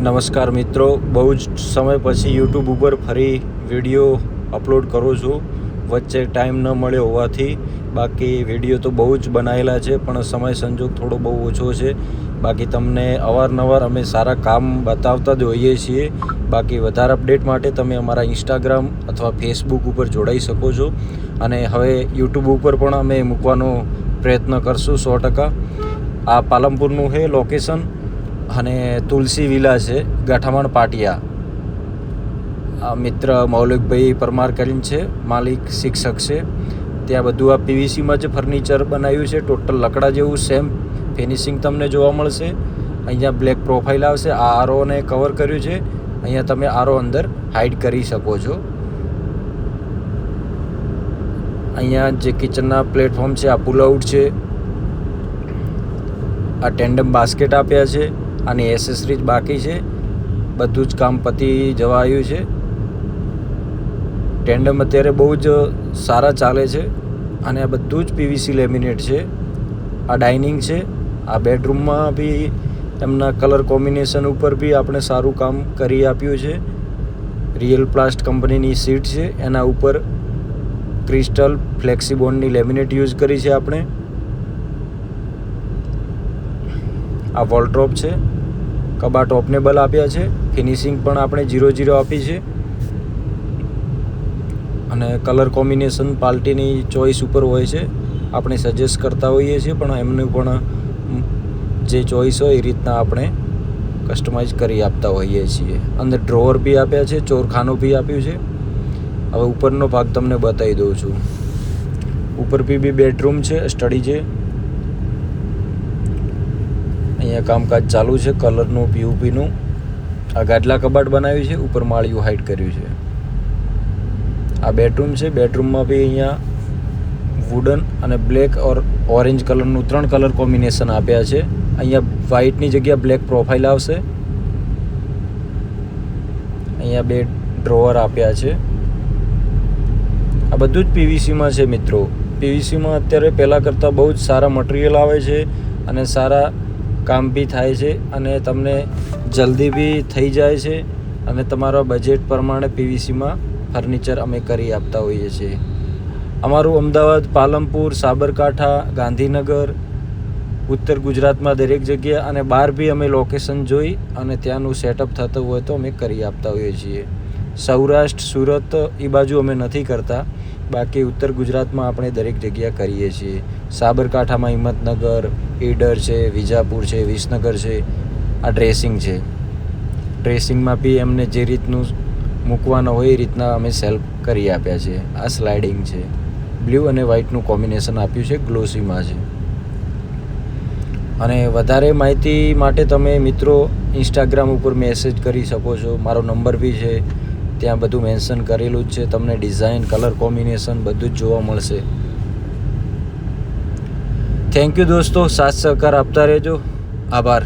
નમસ્કાર મિત્રો, બહુ જ સમય પછી યુટ્યુબ ઉપર ફરી વિડીયો અપલોડ કરું છું. વચ્ચે ટાઈમ ન મળ્યો હોવાથી, બાકી વિડીયો તો બહુ જ બનાવેલા છે, પણ સમય સંજોગ થોડો બહુ ઓછો છે. બાકી તમને અવારનવાર અમે સારા કામ બતાવતા જ હોઈએ છીએ. બાકી વધારે અપડેટ માટે તમે અમારા ઇન્સ્ટાગ્રામ અથવા ફેસબુક ઉપર જોડાઈ શકો છો. અને હવે યુટ્યુબ ઉપર પણ અમે મૂકવાનો પ્રયત્ન કરશું 100%. આ પાલનપુરનું છે લોકેશન અને તુલસી વિલા છે, ગાંઠામણ પાટિયા. આ મિત્ર મૌલિકભાઈ પરમાર કરીને છે, માલિક શિક્ષક છે. ત્યાં બધું આ પીવીસીમાં જ ફર્નિચર બનાવ્યું છે. ટોટલ લકડા જેવું સેમ ફિનિશિંગ તમને જોવા મળશે. અહીંયા બ્લેક પ્રોફાઇલ આવશે. આ આરોને કવર કર્યું છે. અહીંયા તમે આરો અંદર હાઇડ કરી શકો છો. અહીંયા જે કિચનના પ્લેટફોર્મ છે, આ પુલ આઉટ છે. આ ટેન્ડમ બાસ્કેટ આપ્યા છે. આની એસેસરીજ બાકી છે. બધું જ કામ પતી જવા આવ્યું છે. ટેન્ડમ અત્યારે બહુ જ સારા ચાલે છે. અને આ બધું જ પીવીસી લેમિનેટ છે. આ ડાઇનિંગ છે. આ બેડરૂમમાં બી એમના કલર કોમ્બિનેશન ઉપર બી આપણે સારું કામ કરી આપ્યું છે. રિયલ પ્લાસ્ટ કંપનીની સીટ છે. એના ઉપર ક્રિસ્ટલ ફ્લેક્સીબોન્ડની લેમિનેટ યુઝ કરી છે આપણે. આ વોલડ્રોપ છે. કબાટ ઓપનેબલ આપ્યા છે. ફિનિશિંગ પણ આપણે 0-0 આપી છે. અને કલર કોમ્બિનેશન પાર્ટીની ચોઈસ ઉપર હોય છે. આપણે સજેસ્ટ કરતા હોઈએ છીએ, પણ એમનું પણ જે ચોઈસ હોય એ રીતના આપણે કસ્ટમાઇઝ કરી આપતા હોઈએ છીએ. અંદર ડ્રોવર બી આપ્યા છે, ચોરખાનું બી આપ્યું છે. હવે ઉપરનો ભાગ તમને બતાવી દઉં છું. ઉપર બી બેડરૂમ છે, સ્ટડી છે. અહીંયા કામકાજ ચાલુ છે કલરનું, પીઓપીનું. આ ગાદલા કબાટ બનાવ્યું છે, ઉપર માળિયું હાઇડ કર્યું છે. આ બેડરૂમ છે. બેડરૂમમાં બી અહીંયા વુડન અને બ્લેક ઓર ઓરેન્જ કલરનું 3 કલર કોમ્બિનેશન આપ્યા છે. અહીંયા વ્હાઇટની જગ્યા બ્લેક પ્રોફાઇલ આવશે. અહીંયા 2 ડ્રોવર આપ્યા છે. આ બધું જ પીવીસીમાં છે મિત્રો. પીવીસીમાં અત્યારે પહેલાં કરતાં બહુ જ સારા મટીરિયલ આવે છે અને સારા કામ બી થાય છે અને તમને જલ્દી બી થઈ જાય છે. અને તમારા બજેટ પ્રમાણે પીવીસીમાં ફર્નિચર અમે કરી આપતા હોઈએ છીએ. અમારું અમદાવાદ, પાલનપુર, સાબરકાંઠા, ગાંધીનગર, ઉત્તર ગુજરાતમાં દરેક જગ્યા અને બહાર બી અમે લોકેશન જોઈ અને ત્યાંનું સેટઅપ થતું હોય તો અમે કરી આપતા હોઈએ છીએ. સૌરાષ્ટ્ર, સુરત એ બાજુ અમે નથી કરતા. બાકી ઉત્તર ગુજરાતમાં આપણે દરેક જગ્યા કરીએ છીએ. સાબરકાંઠામાં હિંમતનગર, ઈડર છે, વિજાપુર છે, વિસનગર છે. આ ડ્રેસિંગ છે. ડ્રેસિંગમાં બી એમને જે રીતનું મૂકવાનો હોય એ રીતના અમે સેલ્ફ કરી આપ્યા છે. આ સ્લાઇડિંગ છે. બ્લુ અને વ્હાઇટનું કોમ્બિનેશન આપ્યું છે, ગ્લોસીમાં છે. અને વધારે માહિતી માટે તમે મિત્રો ઇન્સ્ટાગ્રામ ઉપર મેસેજ કરી શકો છો. મારો નંબર બી છે, ત્યાં બધું મેન્શન કરેલું જ છે. તમને ડિઝાઇન, કલર કોમ્બિનેશન બધું જ જોવા મળશે. થેન્ક યુ દોસ્તો, સાથ સહકાર આપતા રહેજો. આભાર.